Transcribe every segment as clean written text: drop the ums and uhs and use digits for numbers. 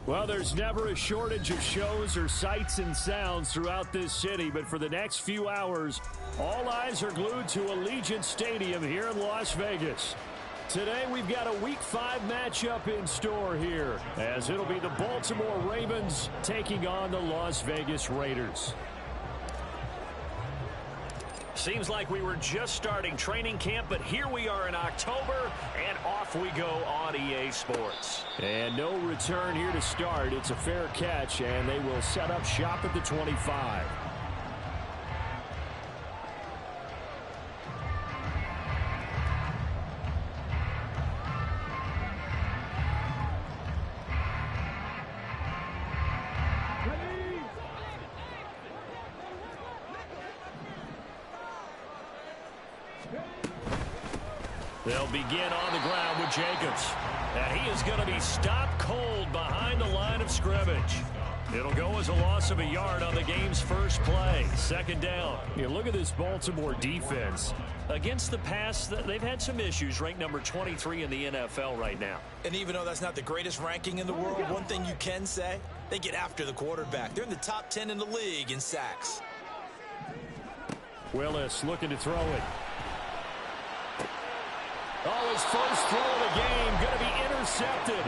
Well, there's never a shortage of shows or sights and sounds throughout this city, but for the next few hours, all eyes are glued to Allegiant Stadium here in Las Vegas. Today, we've got a Week 5 matchup in store here, as it'll be the Baltimore Ravens taking on the Las Vegas Raiders. Seems like we were just starting training camp, but here we are in October, and off we go on EA Sports. And no return here to start. It's a fair catch, and they will set up shop at the 25. They'll begin on the ground with Jacobs. And he is going to be stopped cold behind the line of scrimmage. It'll go as a loss of a yard on the game's first play. Second down. You look at this Baltimore defense. Against the pass, they've had some issues. Ranked number 23 in the NFL right now. And even though that's not the greatest ranking in the world, one thing you can say, they get after the quarterback. They're in the top 10 in the league in sacks. Willis looking to throw it. Oh, his first throw of the game going to be intercepted.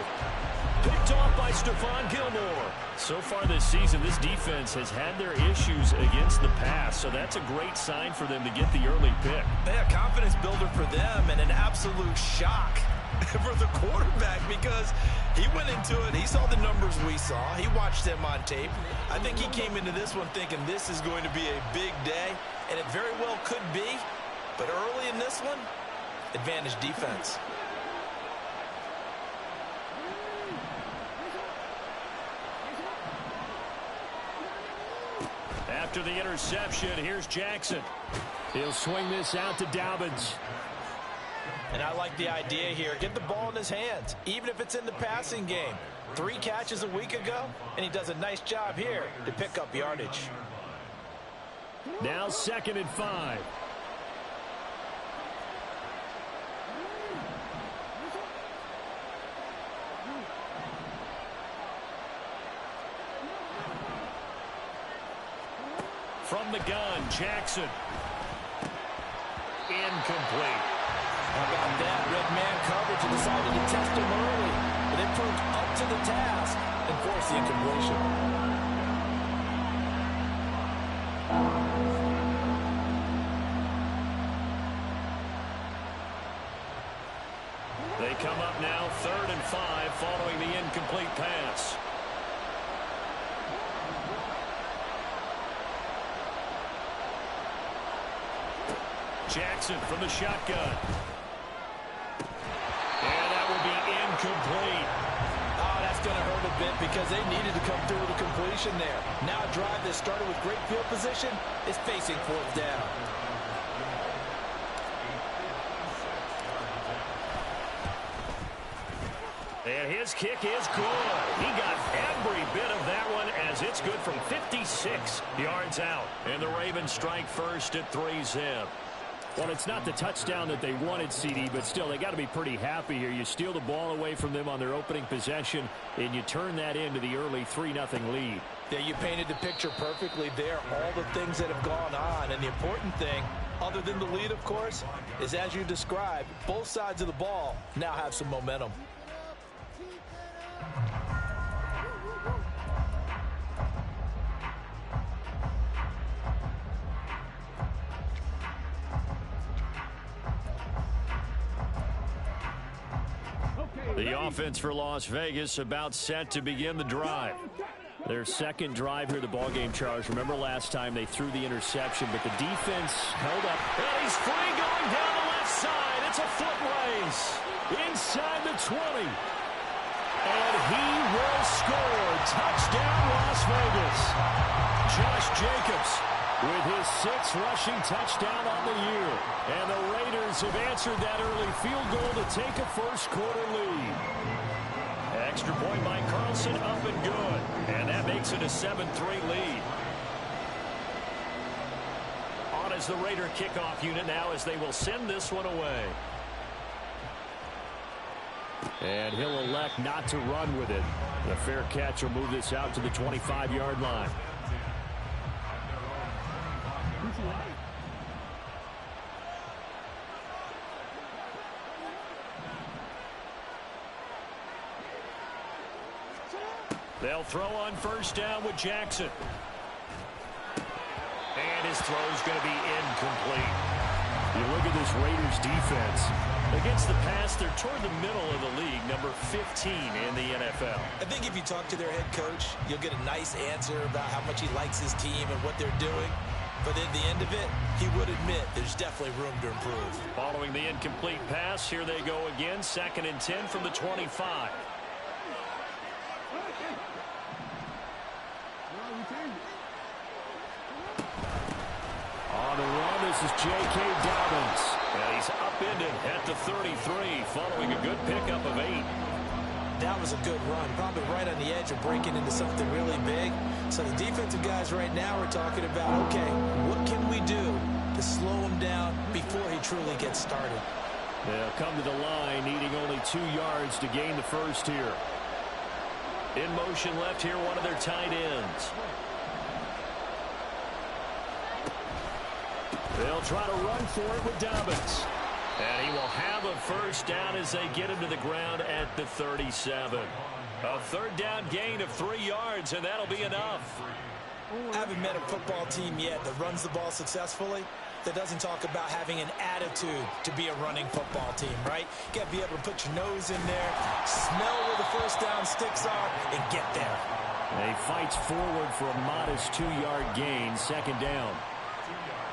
Picked off by Stephon Gilmore. So far this season, this defense has had their issues against the pass, so that's a great sign for them to get the early pick. Yeah, confidence builder for them and an absolute shock for the quarterback because he went into it. He saw the numbers we saw. He watched them on tape. I think he came into this one thinking this is going to be a big day, and it very well could be. But early in this one, advantage defense. After the interception, here's Jackson. He'll swing this out to Dobbins. And I like the idea here. Get the ball in his hands, even if it's in the passing game. 3 catches a week ago, and he does a nice job here to pick up yardage. Now 2nd and 5. From the gun, Jackson. Incomplete. How about that? Red man coverage and decided to test him early. But they proved up to the task and forced the incompletion. They come up now 3rd and 5 following the incomplete pass. Jackson from the shotgun. And that will be incomplete. Oh, that's going to hurt a bit because they needed to come through with a completion there. Now a drive that started with great field position is facing 4th down. And his kick is good. He got every bit of that one as it's good from 56 yards out. And the Ravens strike first at 3-zip. Well, it's not the touchdown that they wanted, CD, but still, they got to be pretty happy here. You steal the ball away from them on their opening possession, and you turn that into the early 3-0 lead. Yeah, you painted the picture perfectly there, all the things that have gone on. And the important thing, other than the lead, of course, is as you described, both sides of the ball now have some momentum. The offense for Las Vegas about set to begin the drive. Their second drive here, the ballgame, Charles. Remember last time they threw the interception, but the defense held up. And he's free going down the left side. It's a foot race. Inside the 20. And he will score. Touchdown, Las Vegas. Josh Jacobs with his 6th rushing touchdown on the year. And the Raiders have answered that early field goal to take a first-quarter lead. Extra point by Carlson, up and good. And that makes it a 7-3 lead. On as the Raider kickoff unit now as they will send this one away. And he'll elect not to run with it. A fair catch will move this out to the 25-yard line. They'll throw on first down with Jackson. And his throw's going to be incomplete. You look at this Raiders defense. Against the pass, they're toward the middle of the league, number 15 in the NFL. I think if you talk to their head coach, you'll get a nice answer about how much he likes his team and what they're doing. But at the end of it, he would admit there's definitely room to improve. Following the incomplete pass, here they go again, 2nd and 10 from the 25. On the run, this is J.K. Dobbins. And he's upended at the 33 following a good pickup of 8. That was a good run, probably right on the edge of breaking into something really big. So the defensive guys right now are talking about, okay, what can we do to slow him down before he truly gets started? They'll come to the line, needing only 2 yards to gain the first here. In motion left here, one of their tight ends. They'll try to run for it with Dobbins. And he will have a first down as they get him to the ground at the 37. A 3rd down gain of 3 yards, and that'll be enough. I haven't met a football team yet that runs the ball successfully that doesn't talk about having an attitude to be a running football team, right? You got to be able to put your nose in there, smell where the first down sticks are, and get there. He fights forward for a modest 2-yard gain, 2nd down.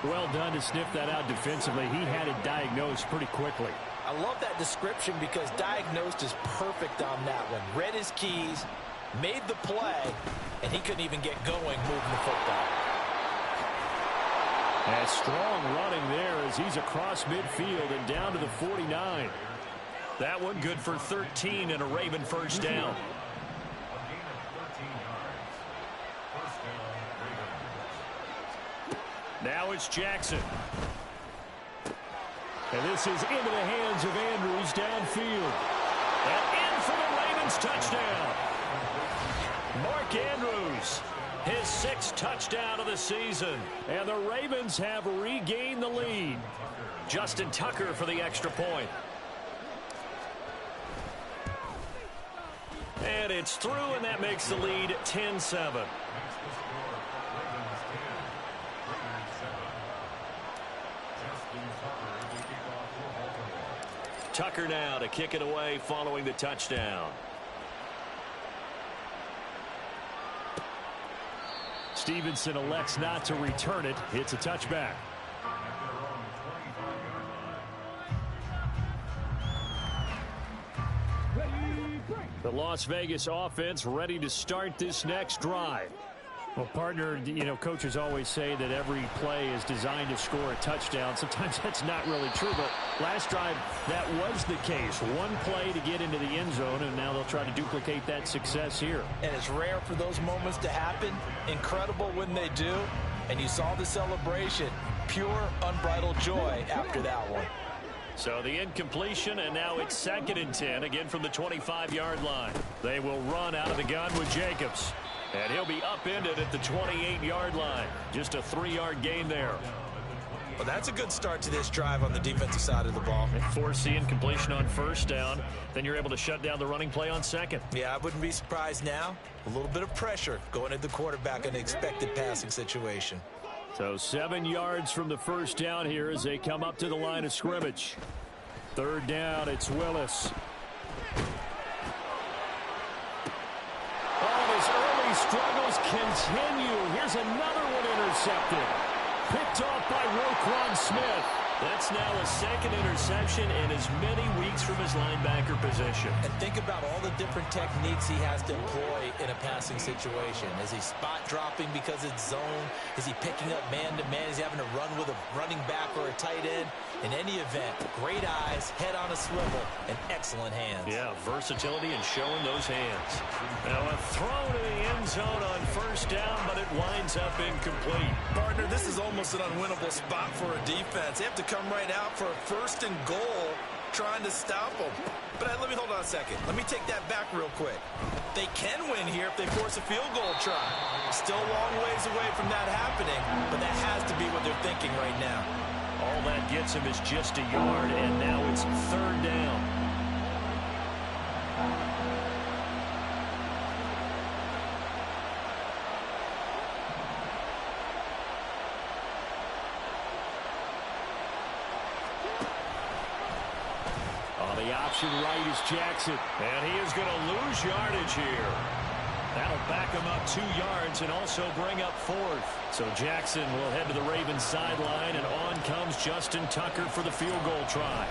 Well done to sniff that out defensively. He had it diagnosed pretty quickly. I love that description because diagnosed is perfect on that one. Read his keys, made the play, and he couldn't even get going moving the football. And strong running there as he's across midfield and down to the 49. That one good for 13 and a Raven first down. Now it's Jackson. And this is into the hands of Andrews downfield. And in for the Ravens touchdown. Mark Andrews, his 6th touchdown of the season. And the Ravens have regained the lead. Justin Tucker for the extra point. And it's through, and that makes the lead 10-7. Tucker now to kick it away following the touchdown. Stevenson elects not to return it. It's a touchback. The Las Vegas offense ready to start this next drive. Well, partner, you know, coaches always say that every play is designed to score a touchdown. Sometimes that's not really true, but last drive, that was the case. One play to get into the end zone, and now they'll try to duplicate that success here. And it's rare for those moments to happen. Incredible when they do. And you saw the celebration. Pure, unbridled joy after that one. So the incompletion, and now it's 2nd and 10, again from the 25-yard line. They will run out of the gun with Jacobs. And he'll be upended at the 28-yard line. Just a 3-yard gain there. Well, that's a good start to this drive on the defensive side of the ball. Force the incompletion on first down. Then you're able to shut down the running play on 2nd. Yeah, I wouldn't be surprised now. A little bit of pressure going at the quarterback in an expected passing situation. So 7 yards from the first down here as they come up to the line of scrimmage. 3rd down, it's Willis. Struggles continue. Here's another one intercepted. Picked off by Roquan Smith. That's now a 2nd interception in as many weeks from his linebacker position. And think about all the different techniques he has to employ in a passing situation. Is he spot dropping because it's zone? Is he picking up man-to-man? Is he having to run with a running back or a tight end? In any event, great eyes, head on a swivel, and excellent hands. Yeah, versatility and showing those hands. Now a throw to the end zone on first down, but it winds up incomplete. Partner, this is almost an unwinnable spot for a defense. They have to come right out for a 1st and goal trying to stop them. But let me hold on a second. Let me take that back real quick. they can win here if they force a field goal try. Still a long ways away from that happening, but that has to be what they're thinking right now. All that gets him is just a yard, and now it's 3rd down. On the option right is Jackson. And he is going to lose yardage here. That'll back him up 2 yards and also bring up 4th. So Jackson will head to the Ravens sideline, and on comes Justin Tucker for the field goal try.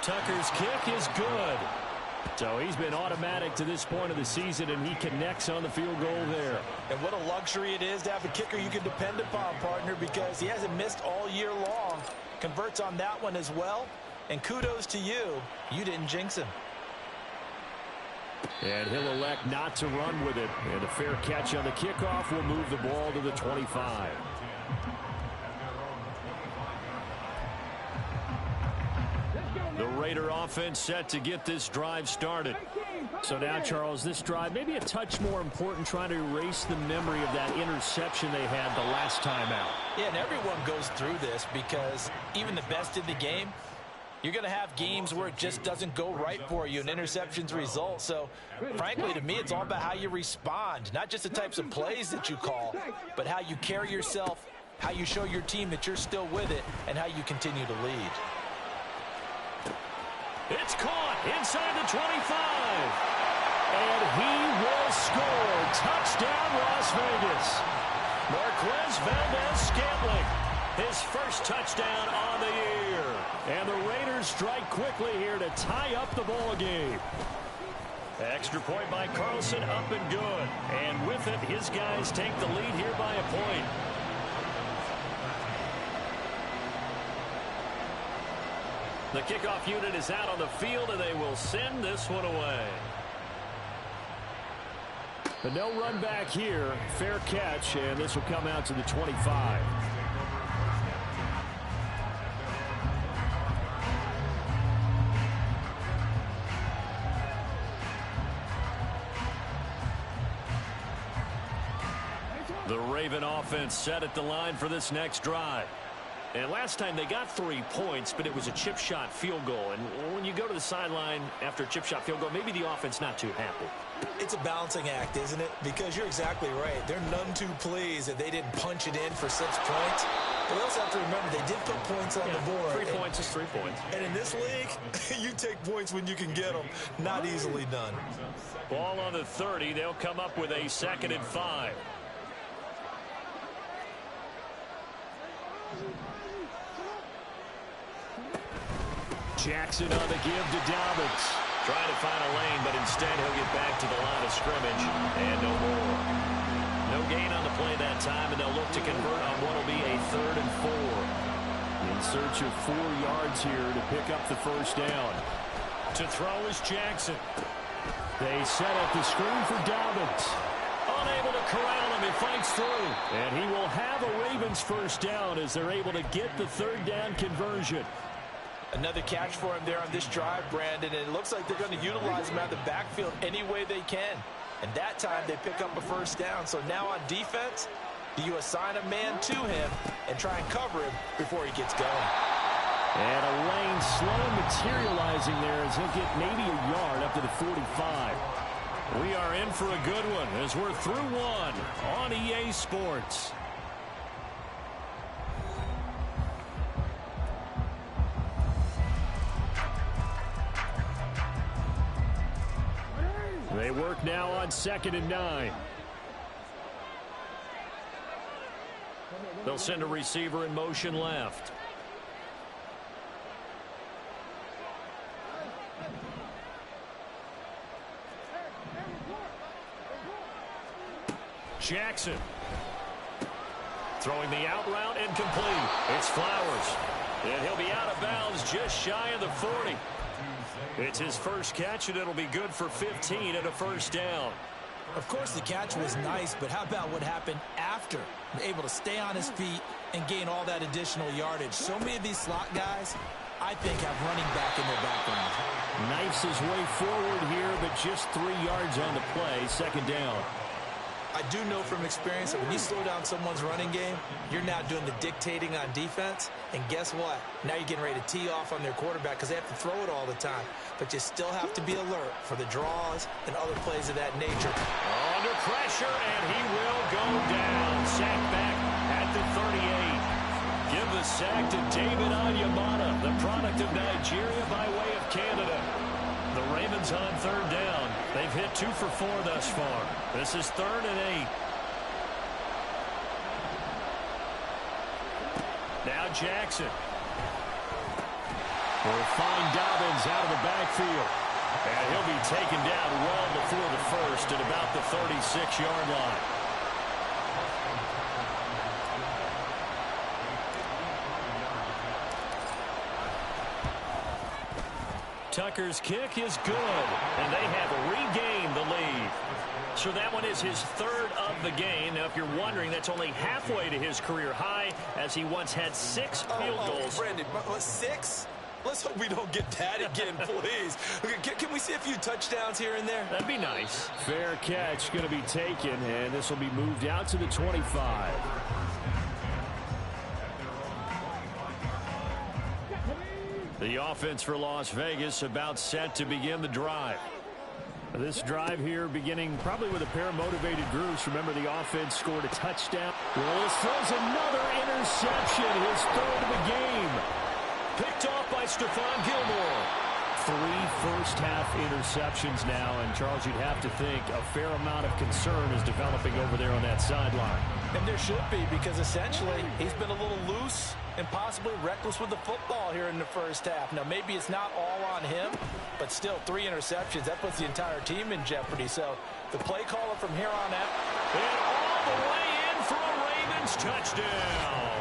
Tucker's kick is good. So he's been automatic to this point of the season, and he connects on the field goal there. And what a luxury it is to have a kicker you can depend upon, partner, because he hasn't missed all year long. Converts on that one as well. And kudos to you. You didn't jinx him. And he'll elect not to run with it. And a fair catch on the kickoff will move the ball to the 25. The Raider offense set to get this drive started. So now, Charles, this drive maybe a touch more important, trying to erase the memory of that interception they had the last time out. Yeah, and everyone goes through this because even the best in the game, you're going to have games where it just doesn't go right for you and interceptions result. So, frankly, to me, it's all about how you respond, not just the types of plays that you call, but how you carry yourself, how you show your team that you're still with it, and how you continue to lead. It's caught inside the 25. And he will score. Touchdown, Las Vegas. Marquez Valdez-Scantling, his first touchdown on the year. And the Raiders strike quickly here to tie up the ball game. Extra point by Carlson, up and good. And with it, his guys take the lead here by a point. The kickoff unit is out on the field, and they will send this one away. But no run back here. Fair catch, and this will come out to the 25. The Raven offense set at the line for this next drive. And last time they got 3 points, but it was a chip shot field goal. And when you go to the sideline after a chip shot field goal, maybe the offense not too happy. It's a balancing act, isn't it? Because you're exactly right. They're none too pleased that they didn't punch it in for 6 points. But we also have to remember they did put points on the board. 3 points is 3 points. And in this league, you take points when you can get them. Not easily done. Ball on the 30. They'll come up with a 2nd and 5. Jackson on the give to Dobbins. Trying to find a lane, but instead he'll get back to the line of scrimmage. And no more. No gain on the play that time, and they'll look to convert on what will be a 3rd and 4. In search of 4 yards here to pick up the first down. To throw is Jackson. They set up the screen for Dobbins. Unable to corral him. He fights through. And he will have a Ravens first down as they're able to get the 3rd down conversion. Another catch for him there on this drive, Brandon, and it looks like they're going to utilize him out of the backfield any way they can. And that time they pick up a first down. So now on defense, do you assign a man to him and try and cover him before he gets going? And a lane slow materializing there as he'll get maybe a yard up to the 45. We are in for a good one as we're through one on EA Sports. They work now on 2nd and 9. They'll send a receiver in motion left. Jackson. Throwing the out route incomplete. It's Flowers. And he'll be out of bounds just shy of the 40. It's his first catch, and it'll be good for 15 and a first down. Of course, the catch was nice, but how about what happened after? Able to stay on his feet and gain all that additional yardage. So many of these slot guys, I think, have running back in their background. Knifes his way forward here, but just 3 yards on the play. Second down. I do know from experience that when you slow down someone's running game, you're now doing the dictating on defense. And guess what? Now you're getting ready to tee off on their quarterback because they have to throw it all the time. But you still have to be alert for the draws and other plays of that nature. Under pressure, and he will go down. Sacked back at the 38. Give the sack to David Onyemata, the product of Nigeria by way of Canada. The Ravens on third down. They've hit 2 for 4 thus far. This is 3rd and 8. Now Jackson. Will find Dobbins out of the backfield. And he'll be taken down well before the first at about the 36-yard line. Tucker's kick is good, and they have regained the lead. So that one is his 3rd of the game. Now, if you're wondering, that's only halfway to his career high, as he once had 6 field goals. Brandon, 6? Let's hope we don't get that again, please. Can we see a few touchdowns here and there? That'd be nice. Fair catch going to be taken, and this will be moved out to the 25. The offense for Las Vegas about set to begin the drive. This drive here beginning probably with a pair of motivated groups. Remember, the offense scored a touchdown. Willis throws another interception, his 3rd of the game. Picked off by Stephon Gilmore. 3 first-half interceptions now, and Charles, you'd have to think a fair amount of concern is developing over there on that sideline. And there should be, because essentially he's been a little loose and possibly reckless with the football here in the first half. Now, maybe it's not all on him, but still 3 interceptions. That puts the entire team in jeopardy. So the play caller from here on out. And all the way in for a Ravens touchdown.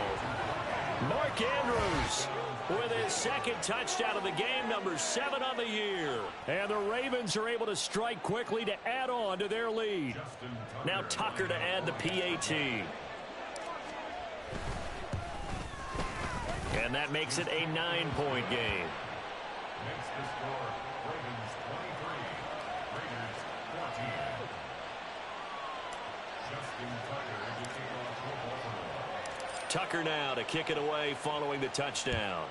Mark Andrews with his 2nd touchdown of the game, number 7 on the year. And the Ravens are able to strike quickly to add on to their lead. Now Tucker to add the PAT. And that makes it a 9-point game. Next to score, Ravens 23, Raiders 14. Justin Tucker to kick off for Baltimore. Tucker now to kick it away following the touchdown.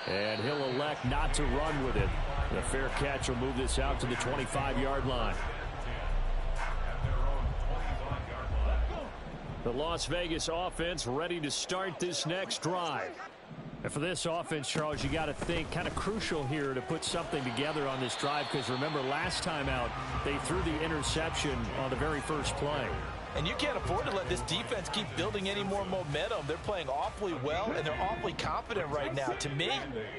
And he'll elect not to run with it. The fair catch will move this out to the 25-yard line. The Las Vegas offense ready to start this next drive. And for this offense, Charles, you got to think kind of crucial here to put something together on this drive, because remember, last time out, they threw the interception on the very first play. And you can't afford to let this defense keep building any more momentum. They're playing awfully well, and they're awfully confident right now. To me,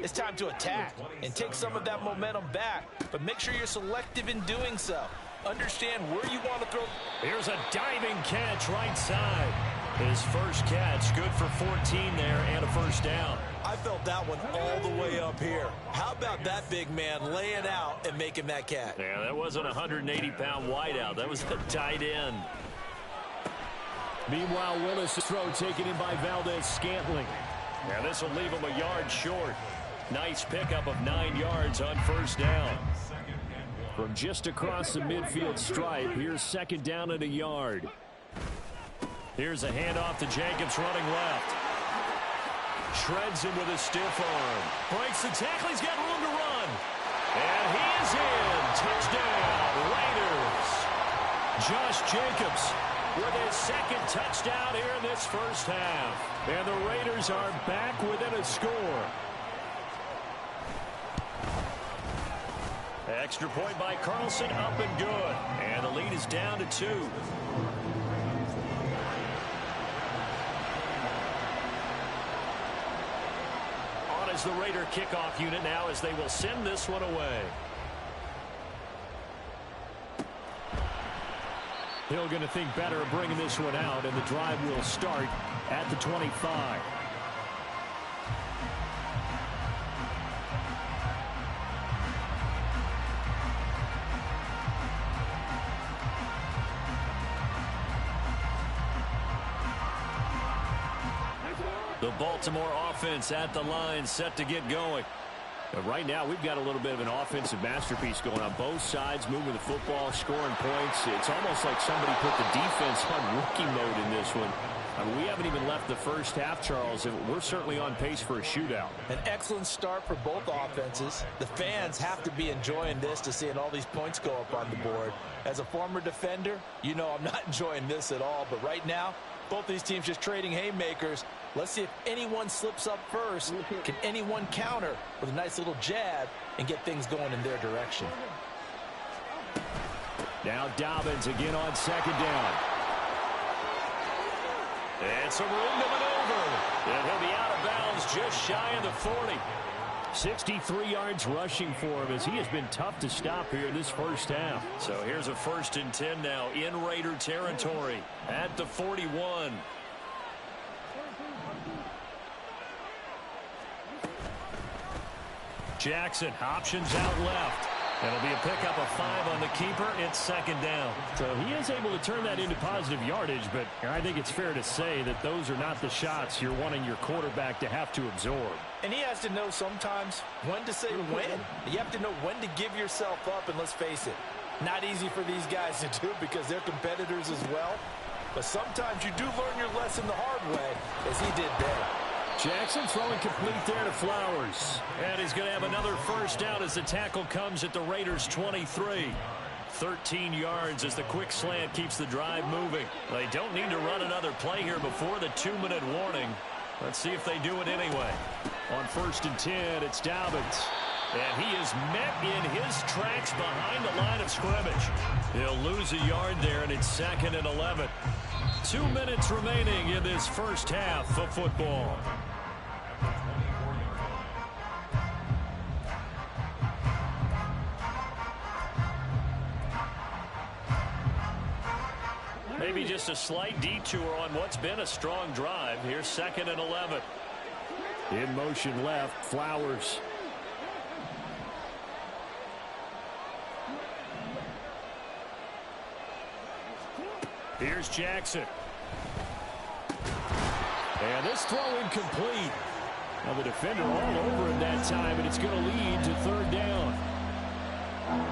it's time to attack and take some of that momentum back. But make sure you're selective in doing so. Understand where you want to throw. Here's a diving catch right side. His first catch, good for 14 there and a first down. I felt that one all the way up here. How about that big man laying out and making that catch? Yeah, that wasn't a 180-pound wideout. That was a tight end. Meanwhile, Willis' throw taken in by Valdez-Scantling. Now this will leave him a yard short. Nice pickup of 9 yards on first down. From just across the midfield stripe, here's 2nd down and a yard. Here's a handoff to Jacobs running left. Shreds him with a stiff arm. Breaks the tackle. He's got room to run. And he is in. Touchdown, Raiders. Josh Jacobs with his 2nd touchdown here in this first half. And the Raiders are back within a score. Extra point by Carlson, up and good. And the lead is down to 2. On is the Raider kickoff unit now as they will send this one away. Hill going to think better of bringing this one out, and the drive will start at the 25. The Baltimore offense at the line, set to get going. Right now, we've got a little bit of an offensive masterpiece going on. Both sides moving the football, scoring points. It's almost like somebody put the defense on rookie mode in this one. I mean, we haven't even left the first half, Charles, and we're certainly on pace for a shootout. An excellent start for both offenses. The fans have to be enjoying this to seeing all these points go up on the board. As a former defender, you know I'm not enjoying this at all. But right now, both these teams just trading haymakers. Let's see if anyone slips up first. Can anyone counter with a nice little jab and get things going in their direction? Now Dobbins again on second down. And some room to maneuver. And he'll be out of bounds just shy of the 40. 63 yards rushing for him as he has been tough to stop here in this first half. So here's a 1st and 10 now in Raider territory at the 41. Jackson options out left. It'll be a pickup of 5 on the keeper. It's 2nd down. So he is able to turn that into positive yardage, but I think it's fair to say that those are not the shots you're wanting your quarterback to have to absorb. And he has to know sometimes when to say when. You have to know when to give yourself up, and let's face it, not easy for these guys to do because they're competitors as well. But sometimes you do learn your lesson the hard way, as he did there. Jackson throwing complete there to Flowers. And he's going to have another first down as the tackle comes at the Raiders' 23. 13 yards as the quick slant keeps the drive moving. They don't need to run another play here before the 2-minute warning. Let's see if they do it anyway. On 1st and 10, it's Dobbins. And he is met in his tracks behind the line of scrimmage. He'll lose a yard there, and it's 2nd and 11. 2 minutes remaining in this first half of football. Maybe just a slight detour on what's been a strong drive. Here's 2nd and 11. In motion left, Flowers. Here's Jackson. And this throw incomplete. Now the defender all over him that time, and it's going to lead to 3rd down.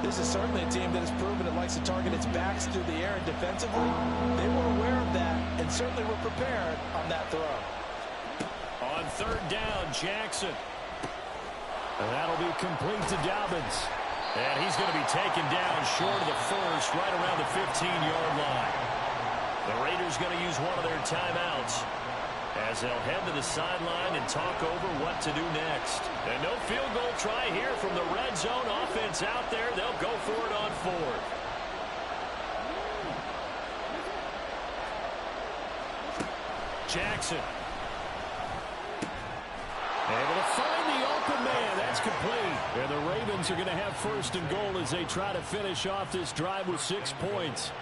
This is certainly a team that has proven it likes to target its backs through the air and defensively. They were aware of that and certainly were prepared on that throw. On 3rd down, Jackson. And that'll be complete to Dobbins. And he's going to be taken down short of the first, right around the 15-yard line. The Raiders going to use one of their timeouts as they'll head to the sideline and talk over what to do next. And no field goal try here from the red zone offense out there. They'll go for it on 4th. Jackson. Able to find the open man. That's complete. And the Ravens are going to have 1st and goal as they try to finish off this drive with 6 points.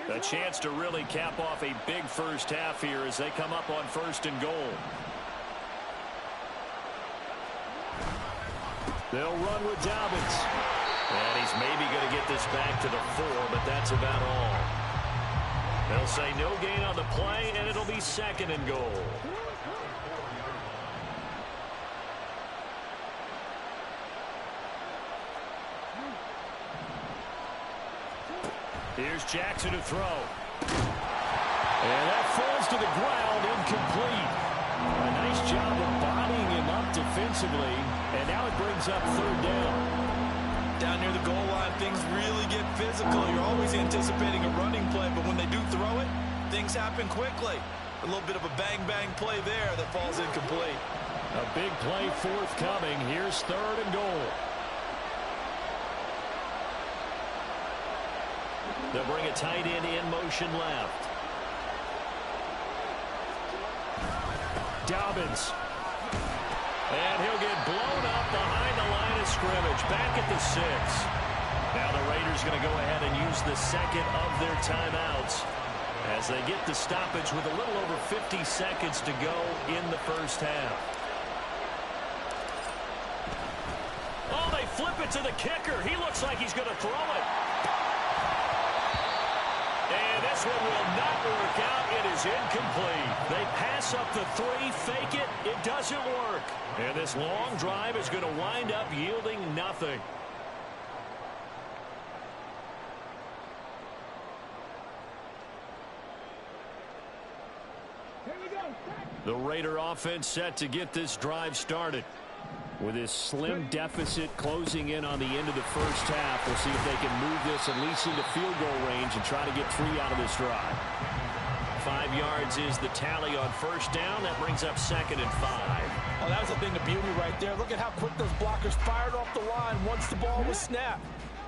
A chance to really cap off a big first half here as they come up on 1st and goal. They'll run with Dobbins. And he's maybe going to get this back to the 4, but that's about all. They'll say no gain on the play, and it'll be 2nd and goal. Here's Jackson to throw. And that falls to the ground, incomplete. A nice job of bodying him up defensively, and now it brings up 3rd down. Down near the goal line, things really get physical. You're always anticipating a running play, but when they do throw it, things happen quickly. A little bit of a bang-bang play there that falls incomplete. A big play forthcoming. Here's 3rd and goal. They'll bring a tight end in motion left. Dobbins. And he'll get blown up behind the line of scrimmage. Back at the 6. Now the Raiders going to go ahead and use the 2nd of their timeouts as they get the stoppage with a little over 50 seconds to go in the first half. it to the kicker. He looks like he's going to throw it. And this one will not work out. It is incomplete. They pass up the 3, fake it. It doesn't work. And this long drive is going to wind up yielding nothing. The Raider offense set to get this drive started. With this slim deficit closing in on the end of the first half, we'll see if they can move this at least into field goal range and try to get 3 out of this drive. 5 yards is the tally on first down. That brings up 2nd and 5. Oh, that was a thing of beauty right there. Look at how quick those blockers fired off the line once the ball was snapped.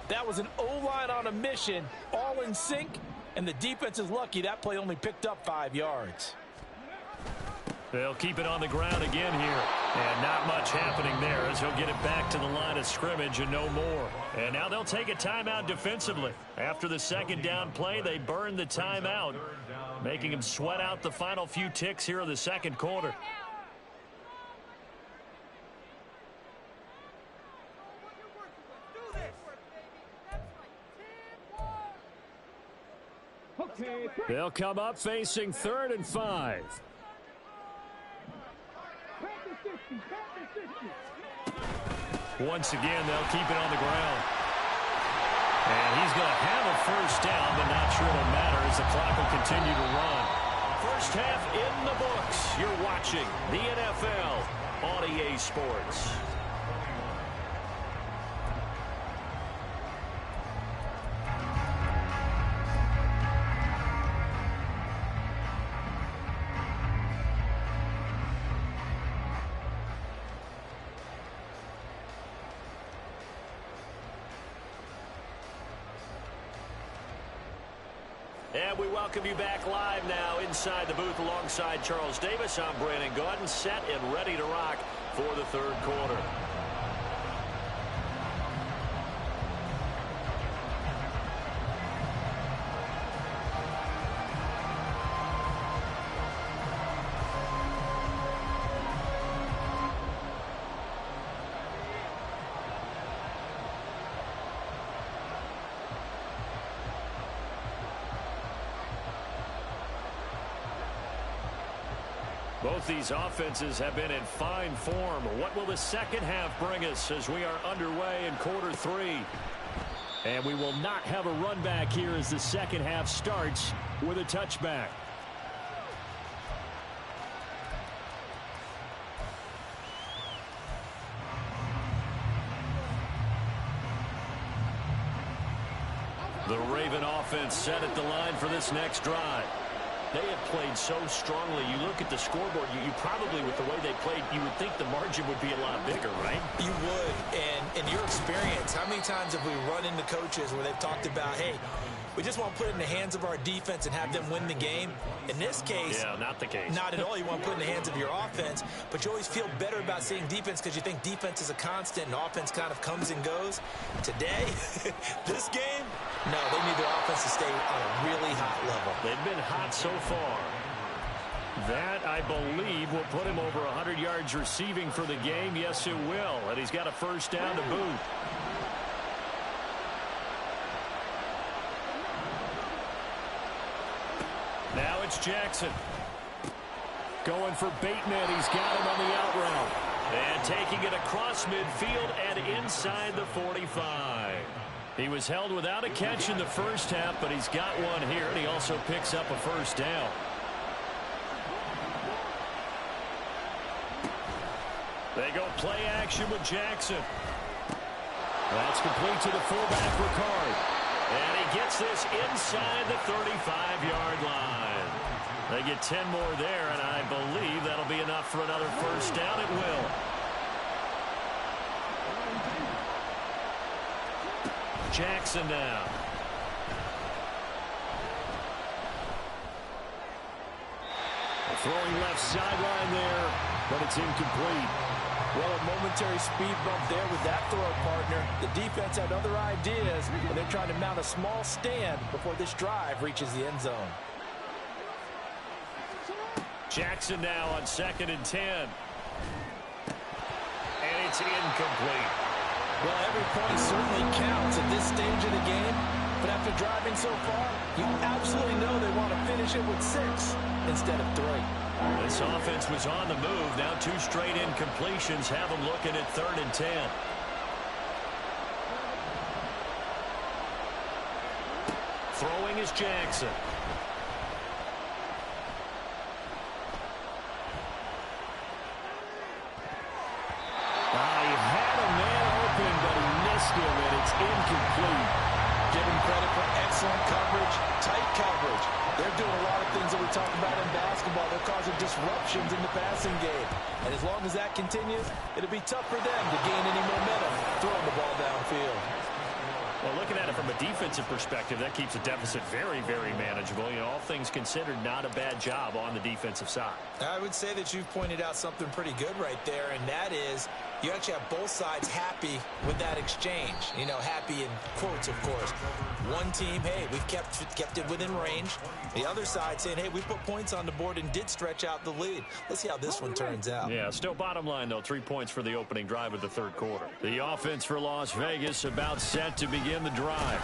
That was an O-line on a mission, all in sync, and the defense is lucky that play only picked up 5 yards. They'll keep it on the ground again here. And not much happening there as he'll get it back to the line of scrimmage and no more. And now they'll take a timeout defensively. After the 2nd down play, they burn the timeout, making him sweat out the final few ticks here in the 2nd quarter. They'll come up facing 3rd and 5. Once again, they'll keep it on the ground. And he's going to have a first down, but not sure it'll matter as the clock will continue to run. First half in the books. You're watching the NFL on EA Sports. And we welcome you back live now inside the booth alongside Charles Davis. I'm Brandon Gaudin, set and ready to rock for the 3rd quarter. Both these offenses have been in fine form. What will the 2nd half bring us as we are underway in quarter 3? And we will not have a run back here as the 2nd half starts with a touchback. The Raven offense set at the line for this next drive. They have played so strongly. You look at the scoreboard, you probably, with the way they played, you would think the margin would be a lot bigger, right? You would. And in your experience, how many times have we run into coaches where they've talked about, hey, we just want to put it in the hands of our defense and have them win the game? In this case, yeah, not the case. Not at all. You want to put it in the hands of your offense, but you always feel better about seeing defense because you think defense is a constant and offense kind of comes and goes. Today, this game, no, they need their offense to stay on a really hot level. They've been hot so far. That, I believe, will put him over 100 yards receiving for the game. Yes, it will. And he's got a first down to boot. Now it's Jackson. Going for Bateman. He's got him on the out route. And taking it across midfield and inside the 45. He was held without a catch in the first half, but he's got one here, and he also picks up a first down. They go play action with Jackson. That's complete to the fullback, Ricard. And he gets this inside the 35-yard line. They get 10 more there, and I believe that'll be enough for another first down. It will. Jackson now. Throwing left sideline there, but it's incomplete. Well, a momentary speed bump there with that throw partner. The defense had other ideas, and they're trying to mount a small stand before this drive reaches the end zone. Jackson now on 2nd and 10. And it's incomplete. Well, every point certainly counts at this stage of the game. But after driving so far, you absolutely know they want to finish it with 6 instead of 3. This offense was on the move. Now 2 straight incompletions have them looking at 3rd and 10. Throwing is Jackson. He had a man open, but he missed him, and it's incomplete. Give him credit for excellent coverage, tight coverage. They're doing a lot of things that we talk about in basketball. They're causing disruptions in the passing game. And as long as that continues, it'll be tough for them to gain any momentum throwing the ball downfield. Well, looking at it from a defensive perspective, that keeps the deficit very, very manageable. You know, all things considered, not a bad job on the defensive side. I would say that you've pointed out something pretty good right there, and that is you actually have both sides happy with that exchange. You know, happy in quotes, of course. One team, hey, we've kept it within range. The other side saying, hey, we put points on the board and did stretch out the lead. Let's see how this one turns out. Yeah, still bottom line, though, 3 points for the opening drive of the 3rd quarter. The offense for Las Vegas about set to begin the drive.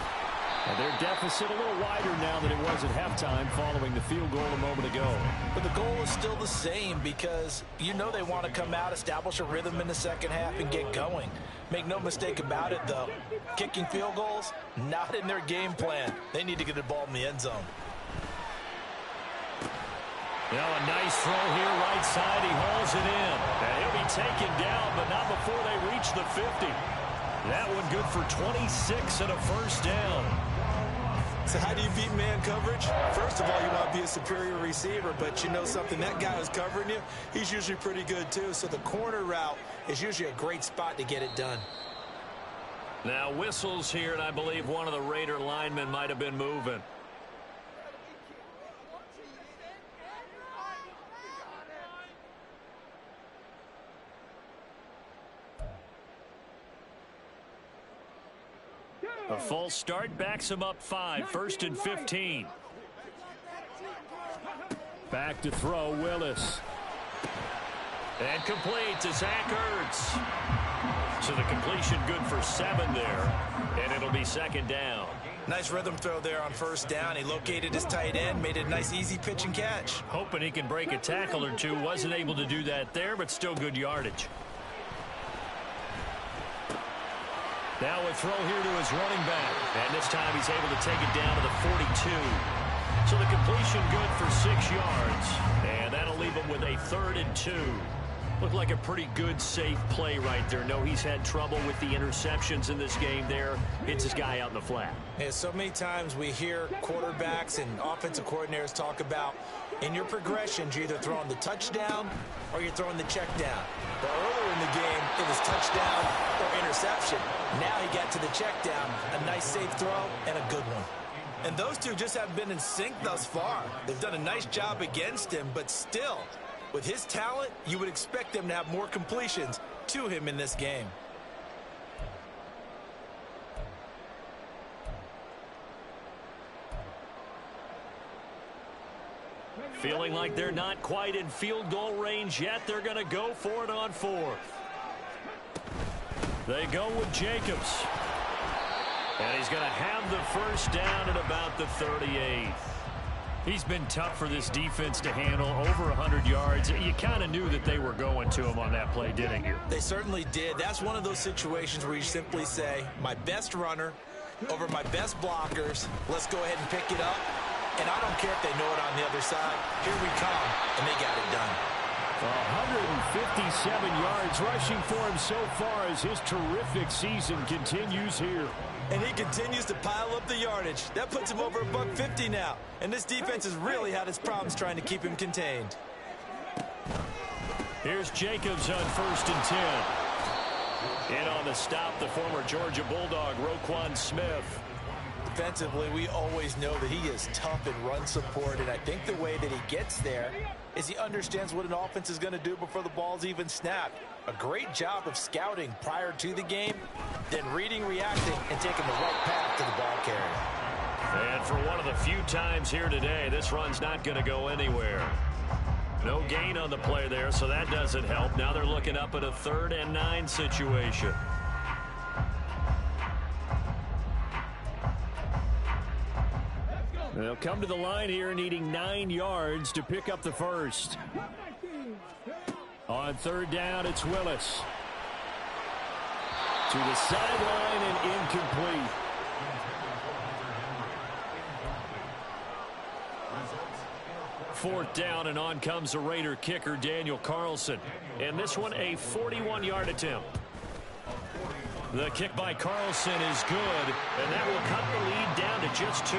And their deficit a little wider now than it was at halftime following the field goal a moment ago. But the goal is still the same because you know they want to come out, establish a rhythm in the second half, and get going. Make no mistake about it, though. Kicking field goals, not in their game plan. They need to get the ball in the end zone. Now a nice throw here, right side. He hauls it in. And he'll be taken down, but not before they reach the 50. That one good for 26 and a first down. So how do you beat man coverage? First of all, you want to be a superior receiver, but you know something, that guy who's covering you, he's usually pretty good too. So the corner route is usually a great spot to get it done. Now whistles here, and I believe one of the Raider linemen might have been moving. A false start backs him up 5, 1st and 15. Back to throw, Willis. And complete to Zach Ertz. So the completion good for 7 there, and it'll be 2nd down. Nice rhythm throw there on 1st down. He located his tight end, made it a nice easy pitch and catch. Hoping he can break a tackle or two. Wasn't able to do that there, but still good yardage. Now a throw here to his running back. And this time he's able to take it down to the 42. So the completion good for 6 yards. And that'll leave him with a 3rd and 2. Looked like a pretty good, safe play right there. No, he's had trouble with the interceptions in this game there. Hits his guy out in the flat. Yeah, so many times we hear quarterbacks and offensive coordinators talk about in your progressions, you're either throwing the touchdown or you're throwing the check down. But earlier in the game, it was touchdown or interception. Now he got to the check down, a nice safe throw and a good one. And those two just haven't been in sync thus far. They've done a nice job against him, but still, with his talent, you would expect them to have more completions to him in this game. Feeling like they're not quite in field goal range yet. They're going to go for it on 4th. They go with Jacobs. And he's going to have the first down at about the 38. He's been tough for this defense to handle, over 100 yards. You kind of knew that they were going to him on that play, didn't you? They certainly did. That's one of those situations where you simply say, my best runner over my best blockers. Let's go ahead and pick it up. And I don't care if they know it on the other side. Here we come, and they got it done. 157 yards rushing for him so far as his terrific season continues here. And he continues to pile up the yardage. That puts him over $150 now. And this defense has really had its problems trying to keep him contained. Here's Jacobs on 1st and 10. In on the stop, the former Georgia Bulldog, Roquan Smith. Defensively, we always know that he is tough in run support, and I think the way that he gets there is he understands what an offense is going to do before the ball's even snapped. A great job of scouting prior to the game, then reading, reacting, and taking the right path to the ball carrier. And for one of the few times here today, this run's not going to go anywhere. No gain on the play there, so that doesn't help. Now they're looking up at a 3rd and 9 situation. They'll come to the line here needing 9 yards to pick up the first. On third down, it's Willis. To the sideline and incomplete. Fourth down, and on comes the Raider kicker, Daniel Carlson. And this one, a 41-yard attempt. The kick by Carlson is good, and that will cut the lead down to just 2.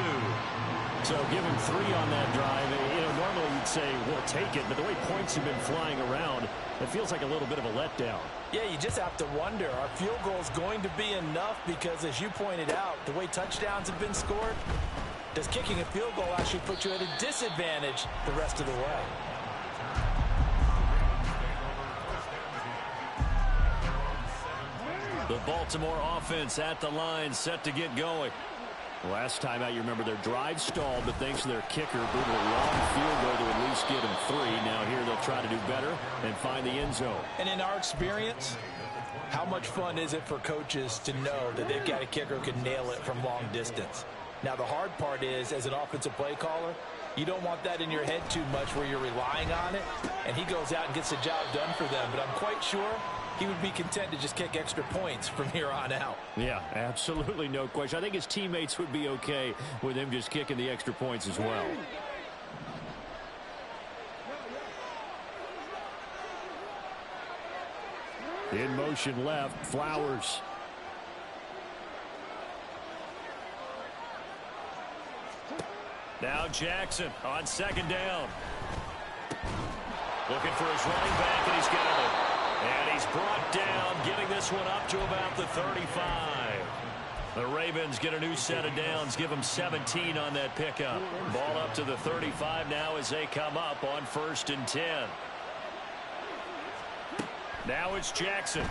So give him 3 on that drive. Normally you'd say, we'll take it, but the way points have been flying around, it feels like a little bit of a letdown. Yeah, you just have to wonder, are field goals going to be enough? Because as you pointed out, the way touchdowns have been scored, does kicking a field goal actually put you at a disadvantage the rest of the way? The Baltimore offense at the line, set to get going. Last time out, you remember their drive stalled, but thanks to their kicker, booted a long field goal to at least get them 3. Now here they'll try to do better and find the end zone. And in our experience, how much fun is it for coaches to know that they've got a kicker who can nail it from long distance? Now, the hard part is, as an offensive play caller, you don't want that in your head too much where you're relying on it, and he goes out and gets the job done for them. But I'm quite sure he would be content to just kick extra points from here on out. Yeah, absolutely no question. I think his teammates would be okay with him just kicking the extra points as well. In motion left, Flowers. Now Jackson on second down. Looking for his running back, and he's got it. And he's brought down, getting this one up to about the 35. The Ravens get a new set of downs, give them 17 on that pickup. Ball up to the 35 now as they come up on 1st and 10. Now it's Jackson.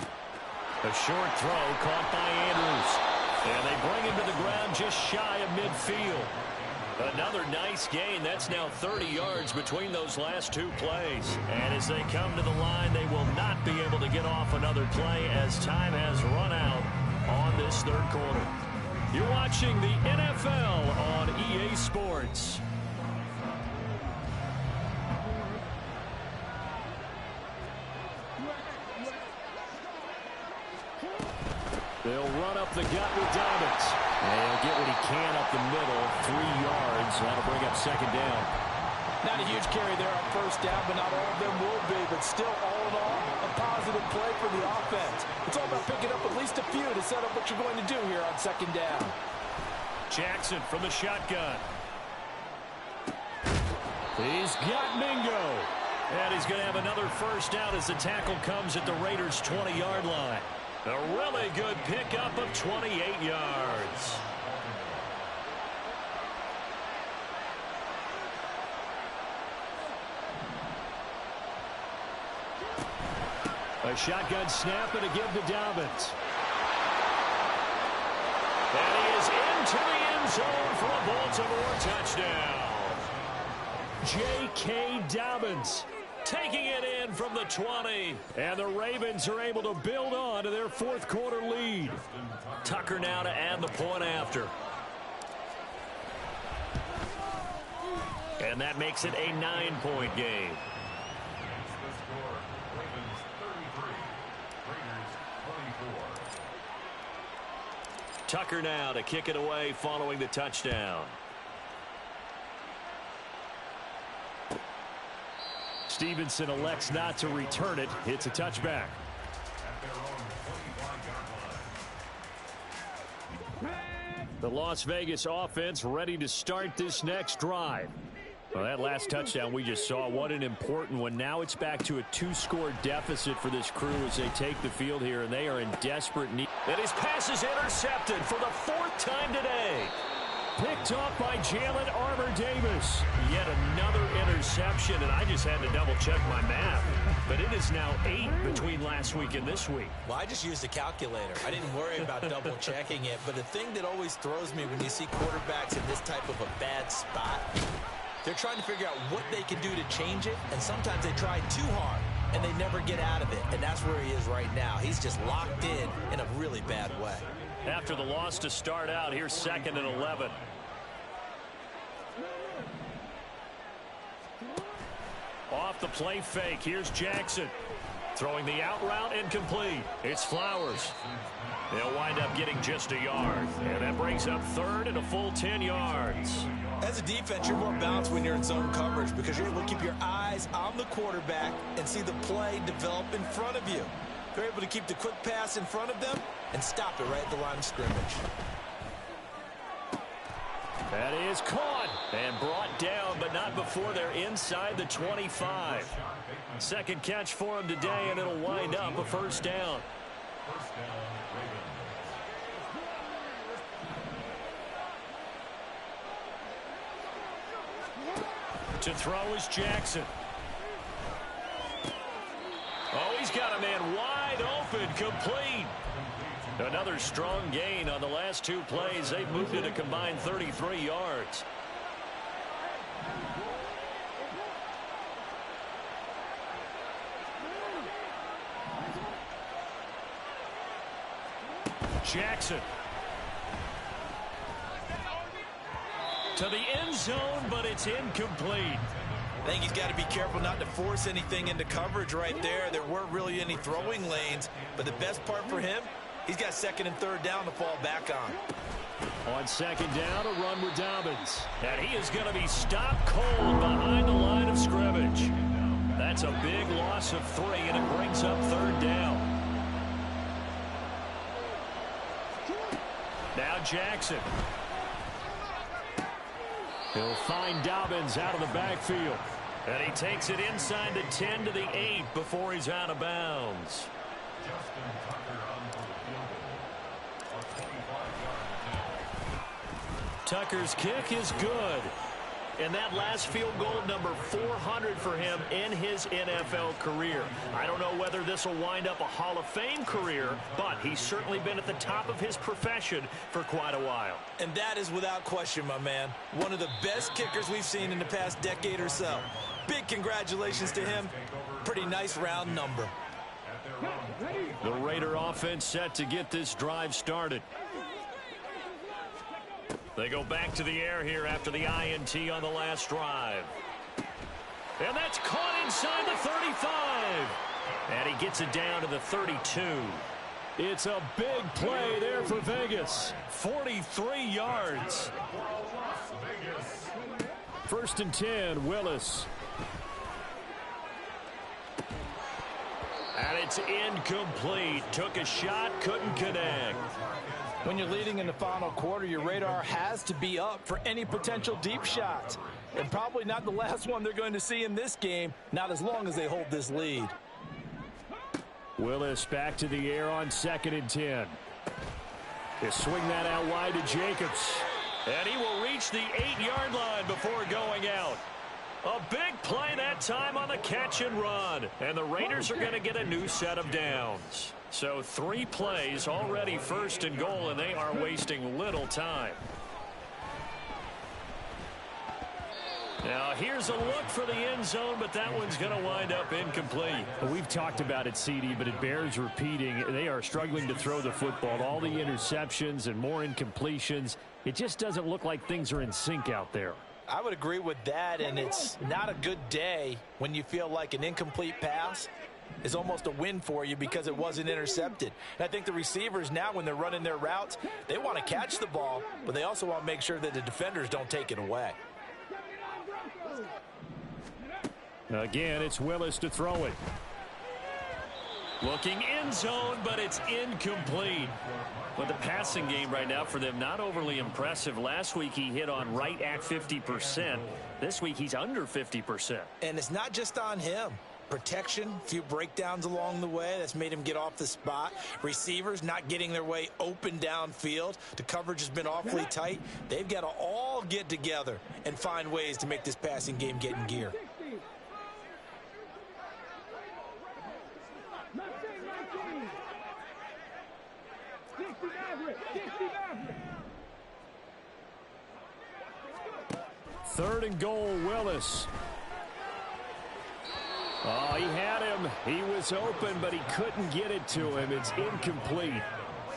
A short throw caught by Andrews. And they bring him to the ground just shy of midfield. Another nice gain. That's now 30 yards between those last 2 plays. And as they come to the line, they will not be able to get off another play as time has run out on this 3rd quarter. You're watching the NFL on EA Sports. They'll run up the gut with Dobbins. And he'll get what he can up the middle, 3 yards. That'll bring up 2nd down. Not a huge carry there on 1st down, but not all of them will be. But still, all in all, a positive play for the offense. It's all about picking up at least a few to set up what you're going to do here on 2nd down. Jackson from the shotgun. He's got Mingo. And he's going to have another 1st down as the tackle comes at the Raiders' 20-yard line. A really good pickup of 28 yards. A shotgun snap and a give to Dobbins. And he is into the end zone for a Baltimore touchdown. J.K. Dobbins taking it in from the 20. And the Ravens are able to build on to their 4th quarter lead. Tucker now to add the point after. And that makes it a 9-point game. Tucker now to kick it away following the touchdown. Stevenson elects not to return it. It's a touchback. The Las Vegas offense ready to start this next drive. Well, that last touchdown we just saw, what an important one. Now it's back to a 2-score deficit for this crew as they take the field here, and they are in desperate need. And his pass is intercepted for the 4th time today. Picked off by Jalen Armour-Davis. Yet another interception, and I just had to double-check my math. But it is now 8 between last week and this week. Well, I just used a calculator. I didn't worry about double-checking it. But the thing that always throws me when you see quarterbacks in this type of a bad spot, they're trying to figure out what they can do to change it, and sometimes they try too hard, and they never get out of it. And that's where he is right now. He's just locked in a really bad way. After the loss to start out, here's 2nd and 11. Off the play fake, here's Jackson. Throwing the out route incomplete. It's Flowers. They'll wind up getting just a yard. And that brings up third and a full 10 yards. As a defense, you're more balanced when you're in zone coverage because you're able to keep your eyes on the quarterback and see the play develop in front of you. They're able to keep the quick pass in front of them and stop it right at the line of scrimmage. That is caught and brought down, but not before they're inside the 25. Second catch for him today, and it'll wind up a first down. To throw is Jackson. Oh, he's got a man wide open, complete. Another strong gain on the last two plays. They've moved it a combined 33 yards. Jackson. To the end zone, but it's incomplete. I think he's got to be careful not to force anything into coverage right there. There weren't really any throwing lanes, but the best part for him, he's got second and third down to fall back on. On second down, a run with Dobbins. And he is going to be stopped cold behind the line of scrimmage. That's a big loss of 3, and it brings up third down. Now Jackson. He'll find Dobbins out of the backfield. And he takes it inside the 10 to the 8 before he's out of bounds. Tucker's kick is good. And that last field goal, number 400 for him in his NFL career. I don't know whether this will wind up a Hall of Fame career, but he's certainly been at the top of his profession for quite a while. And that is without question, my man. One of the best kickers we've seen in the past decade or so. Big congratulations to him. Pretty nice round number. The Raider offense set to get this drive started. They go back to the air here after the INT on the last drive. And that's caught inside the 35. And he gets it down to the 32. It's a big play there for Vegas. 43 yards. First and 10, Willis. And it's incomplete. Took a shot, couldn't connect. When you're leading in the final quarter, your radar has to be up for any potential deep shots. And probably not the last one they're going to see in this game, not as long as they hold this lead. Willis back to the air on second and 10. They swing that out wide to Jacobs. And he will reach the 8-yard line before going out. A big play that time on the catch and run. And the Raiders are going to get a new set of downs. So 3 plays already first and goal, and they are wasting little time. Now here's a look for the end zone, but that one's going to wind up incomplete. We've talked about it, CD, but it bears repeating. They are struggling to throw the football. All the interceptions and more incompletions. It just doesn't look like things are in sync out there. I would agree with that, and it's not a good day when you feel like an incomplete pass is almost a win for you because it wasn't intercepted. And I think the receivers now, when they're running their routes, they want to catch the ball, but they also want to make sure that the defenders don't take it away. Again, it's Willis to throw it. Looking end zone, but it's incomplete. But the passing game right now for them, not overly impressive. Last week he hit on right at 50%. This week he's under 50%. And it's not just on him. Protection, a few breakdowns along the way. That's made him get off the spot. Receivers not getting their way open downfield. The coverage has been awfully tight. They've got to all get together and find ways to make this passing game get in gear. Third and goal, Willis. Oh, he had him. He was open, but he couldn't get it to him. It's incomplete.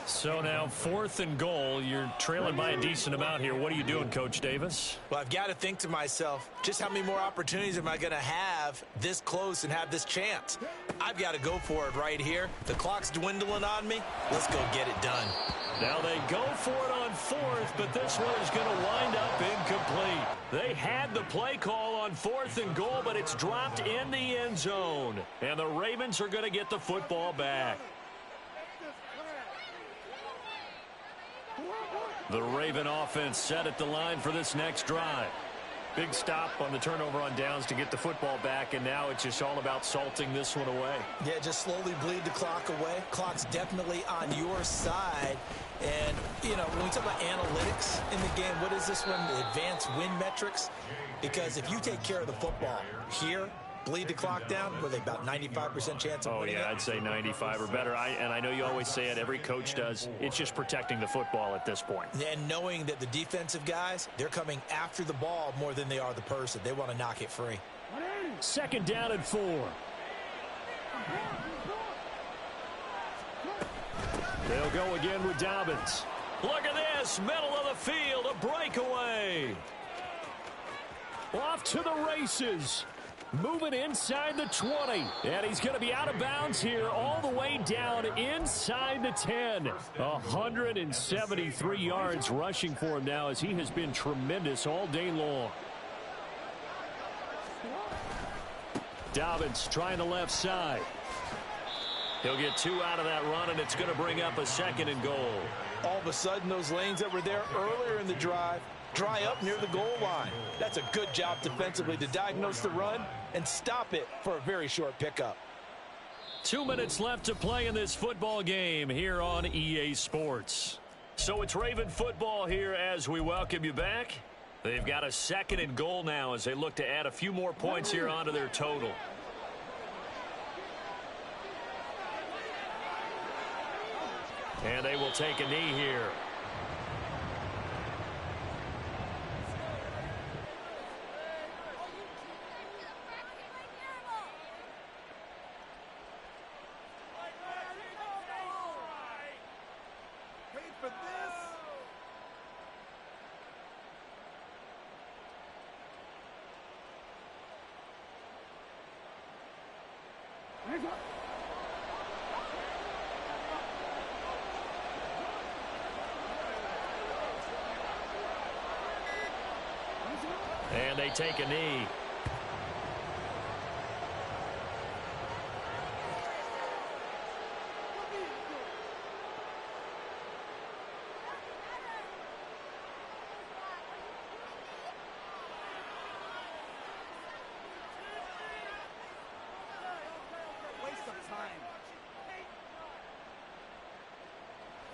So now 4th and goal. You're trailing by a decent amount here. What are you doing, Coach Davis? Well, I've got to think to myself, just how many more opportunities am I going to have this close and have this chance? I've got to go for it right here. The clock's dwindling on me. Let's go get it done. Now they go for it on 4th, but this one is going to wind up incomplete. They had the play call on 4th and goal, but it's dropped in the end zone. And the Ravens are going to get the football back. The Raven offense set at the line for this next drive. Big stop on the turnover on downs to get the football back, and now it's just all about salting this one away. Yeah, just slowly bleed the clock away. Clock's definitely on your side. And, you know, when we talk about analytics in the game, what is this one? The advanced win metrics? Because if you take care of the football here, bleed the clock down, were they about 95% chance of winning? Oh, yeah, I'd say 95 or better. And I know you always say it, every coach does. It's just protecting the football at this point. And knowing that the defensive guys, they're coming after the ball more than they are the person. They want to knock it free. 2nd down and 4. They'll go again with Dobbins. Look at this, middle of the field, a breakaway. Off to the races. Moving inside the 20. And he's going to be out of bounds here all the way down inside the 10. 173 yards rushing for him now as he has been tremendous all day long. Dobbins trying the left side. He'll get 2 out of that run, and it's going to bring up a 2nd and goal. All of a sudden, those lanes that were there earlier in the drive dry up near the goal line. That's a good job defensively to diagnose the run and stop it for a very short pickup. 2 minutes left to play in this football game here on EA Sports. So it's Raven football here as we welcome you back. They've got a 2nd and goal now as they look to add a few more points here onto their total. And they will take a knee here. And they take a knee.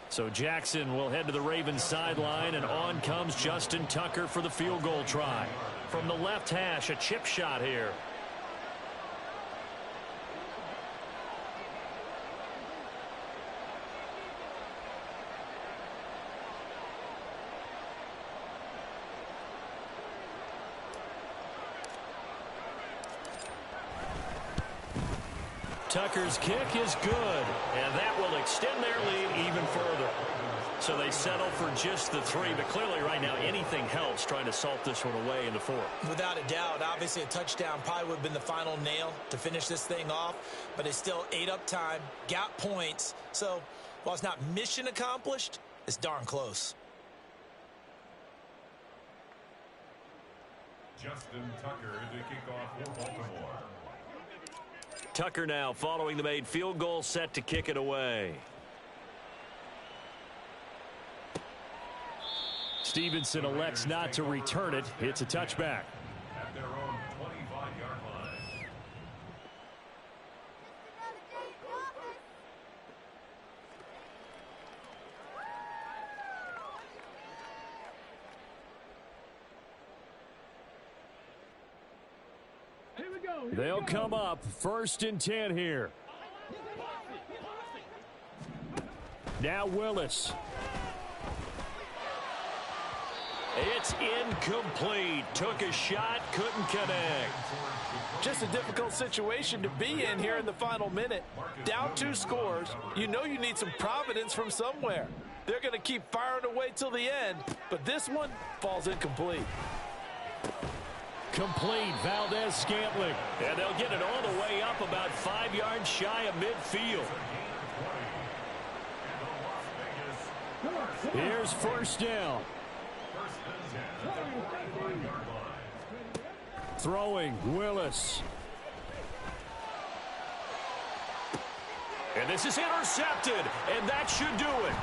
So Jackson will head to the Ravens sideline, and on comes Justin Tucker for the field goal try. From the left hash, a chip shot here. Tucker's kick is good, and that will extend their lead even further. So they settle for just the 3, but clearly right now anything helps trying to salt this one away in the 4th. Without a doubt, obviously a touchdown probably would have been the final nail to finish this thing off, but it's still ate up time, got points. So while it's not mission accomplished, it's darn close. Justin Tucker to kick off for Baltimore. Tucker now following the made field goal, set to kick it away. Stevenson elects not to return it. It's a touchback. At their own 25-yard line. They'll come up 1st and 10 here. Now Willis. It's incomplete. Took a shot, couldn't connect. Just a difficult situation to be in here in the final minute. Down 2 scores, you know you need some providence from somewhere. They're going to keep firing away till the end, but this one falls incomplete. Complete, Valdez-Scantling. And they'll get it all the way up about 5 yards shy of midfield. Here's first down. Throwing, Willis. And this is intercepted, and that should do it.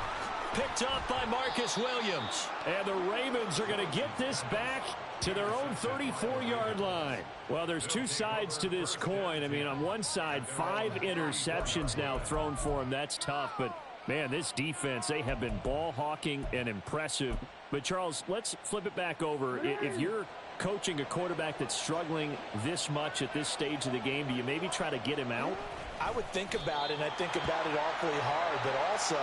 Picked up by Marcus Williams. And the Ravens are going to get this back to their own 34-yard line. Well, there's 2 sides to this coin. I mean, on one side, 5 interceptions now thrown for him. That's tough, but man, this defense, they have been ball hawking and impressive. But, Charles, let's flip it back over. If you're coaching a quarterback that's struggling this much at this stage of the game, do you maybe try to get him out? I would think about it, and I think about it awfully hard, but also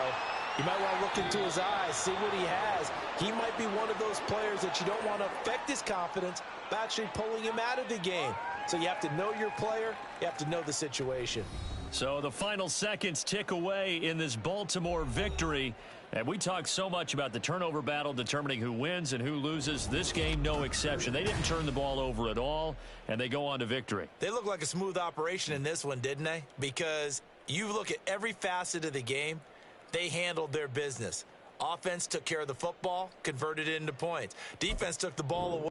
you might want to look into his eyes, see what he has. He might be one of those players that you don't want to affect his confidence by actually pulling him out of the game. So you have to know your player. You have to know the situation. So the final seconds tick away in this Baltimore victory. And we talk so much about the turnover battle determining who wins and who loses. This game, no exception. They didn't turn the ball over at all, and they go on to victory. They look like a smooth operation in this one, didn't they? Because you look at every facet of the game, they handled their business. Offense took care of the football, converted it into points. Defense took the ball away.